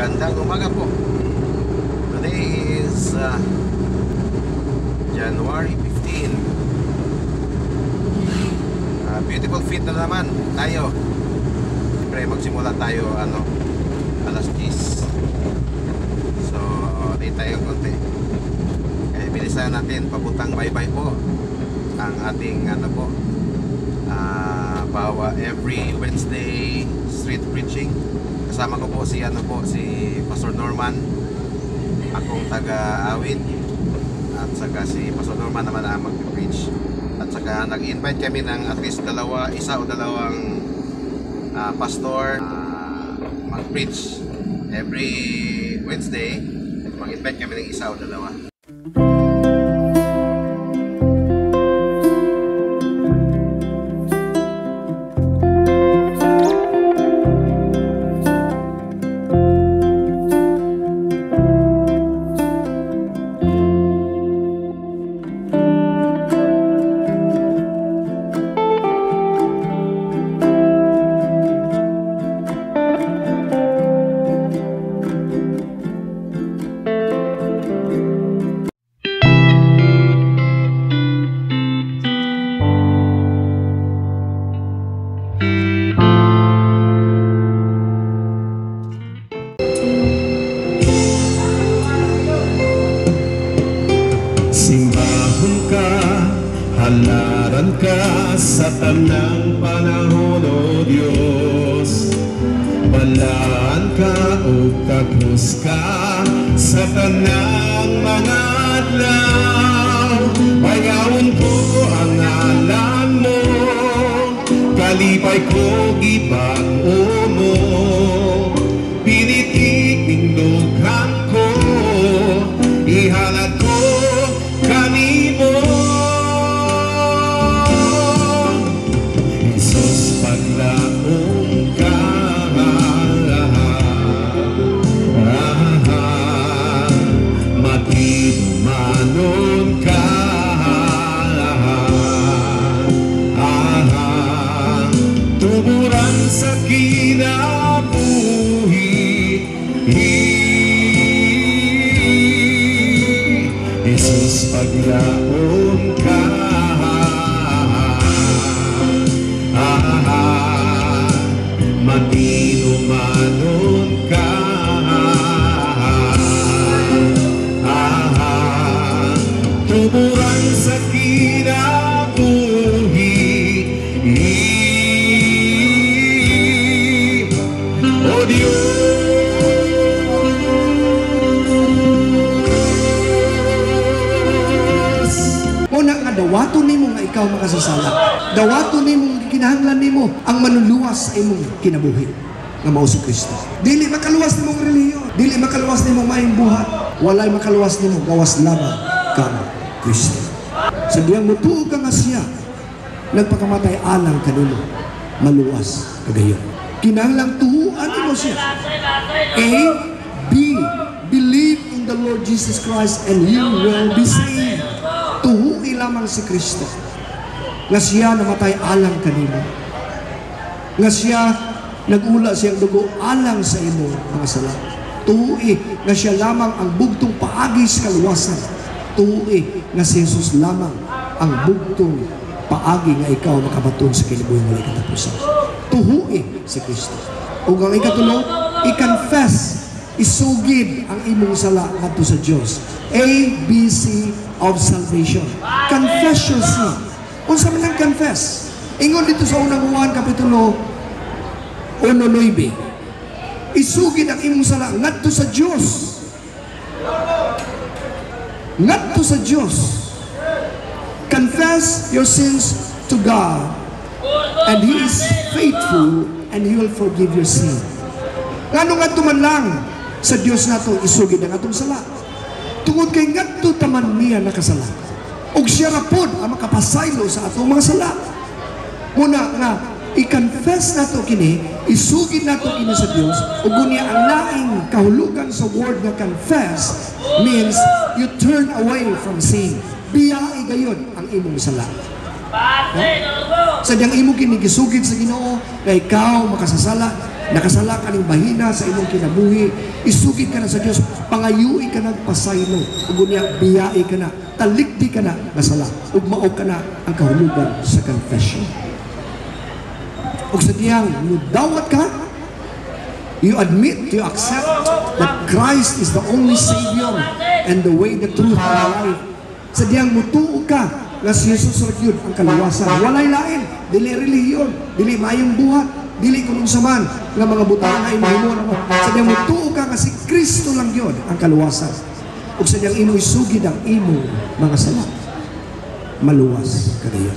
Magandang umaga po. Today is January 15. Beautiful fit na naman tayo. Siyempre magsimula tayo alas 10. So di tayo konti. Kaya bilisan natin, papuntang bye-bye po ang ating every Wednesday street preaching. Kasama ko po si Pastor Norman, akong taga-awit, at saka si Pastor Norman naman ang mag-preach. At saka nag-invite kami ng at least isa o dalawang pastor mag-preach every Wednesday. Mag-invite kami ng isa o dalawa. Halaran ka sa tanang panahon, O Diyos. Balaan ka o kakus ka sa tanang mga adlaw. Payawon ko ang ngalan mo, kalipay ko gibag-o mo. Pinitik ning lukhan ko, ihalad ko kanimo. Paglaong ka, matinumanon ka, tuburan sa kinabuhi. Jesus, paglaong ka, matinumanon ka, tuburan sa kinabuhi. O Diyos, una nga dawato nimo nga ikaw makasasala. Dawato nimo kinahanglan nimo ang manuluwas sa imong kinabuhi nga mao si Kristo. Dili makaluwas nimong relihiyon, dili makaluwas nimong maayong buhat, walay makaluwas nimo gawas lamang kang Kristo. Sa diyang mutuo ka nga siya nagpakamatay alang kanimo, maluwas kagayon. Kinahanglan tuhuan nimo siya. A, B, believe in the Lord Jesus Christ and you will be saved. Tuhui lamang si Kristo nga siya namatay alang kanimo, nga siya nagula siyang dugo alang sa imo mga sala. Tuhui nga siya lamang ang bugtong paagi sa kaluwasan. Tuhui nga si Jesus lamang ang bugtong paagi nga ikaw makabaton sa kinabuhing walay katapusan. Tuhui si Kristo. O ang ikatulo, i-confess, isugid ang imong sala ngadto sa Dios. A, B, C of salvation. Confess your sin. Unsa man ang confess? Ingon dito sa unang Juan kapitulo 1:9. Isugid ang imong sala ngadto sa Dios. Ngadto sa Dios. Confess your sins to God, and He is faithful and He will forgive your sin. Ngano ngadto man lang sa Dios nato isugid ang atong sala. Tungod kay ngadto taman niya nakasala. Og siya rapod ang makapasaylo sa atong mga sala. Muna nga, i-confess nato kini, isugid nato kini sa Dios, ug gunya ang laing kahulugan sa word nga confess means you turn away from sin. Biyahe gayon ang imong sala. Sadyang imo kini gisugid sa Ginoo, kay ikaw makasasala, nakasala ka ng bahina sa imong kinabuhi, isugid ka na sa Dios, pangayuin ka ng pasaylo, ug unya biyai ka na, talikdi ka na nasala, ug mao ka na ang kahulugan sa confession. Ug sa diyang mudawat ka, you admit, you accept that Christ is the only Savior and the way, the truth, and the life. Sa diyang mutuo ka nga si Jesus ra gyud ang kaluwasan. Walay lain, dili relihiyon, dili mayong buhat, dili kuno sa man nga mga butang ay mahimo na. Sa diyang mutuo ka nga si Kristo lang gyud ang kaluwasan. Ug sa diyang imo isugid ang imo mga sala, maluwas kadayon.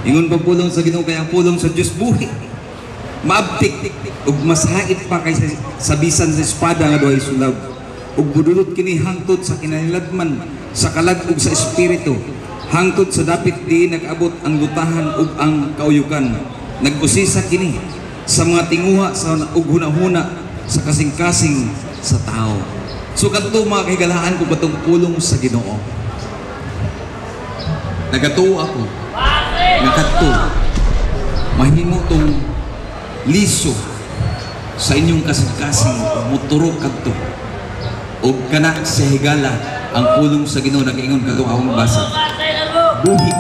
Ingon pagpulong sa Ginoo kay ang pulong sa Dios buhi. Maabtik ug masahit pa kaysa sa bisan sa espada nga duhay sulab. Ug budulot kini hangtod sa kinahilagman sa kalag ug sa espiritu. Hangtod sa dapit di nag-abot ang lutahan ug ang kauyukan. Nag-usisa kini sa mga tinguha sa ug hunahuna sa kasing-kasing sa tao. So kadto mga kahigalaan ko katong pulong sa Ginoo. Nagatuo ako. Nagkadto. Mahimo tong liso sa inyong kasing-kasing muturo kadto. Og kana sa higala ang pulong sa Ginoo nag-ingon kadto akong basa. Buhi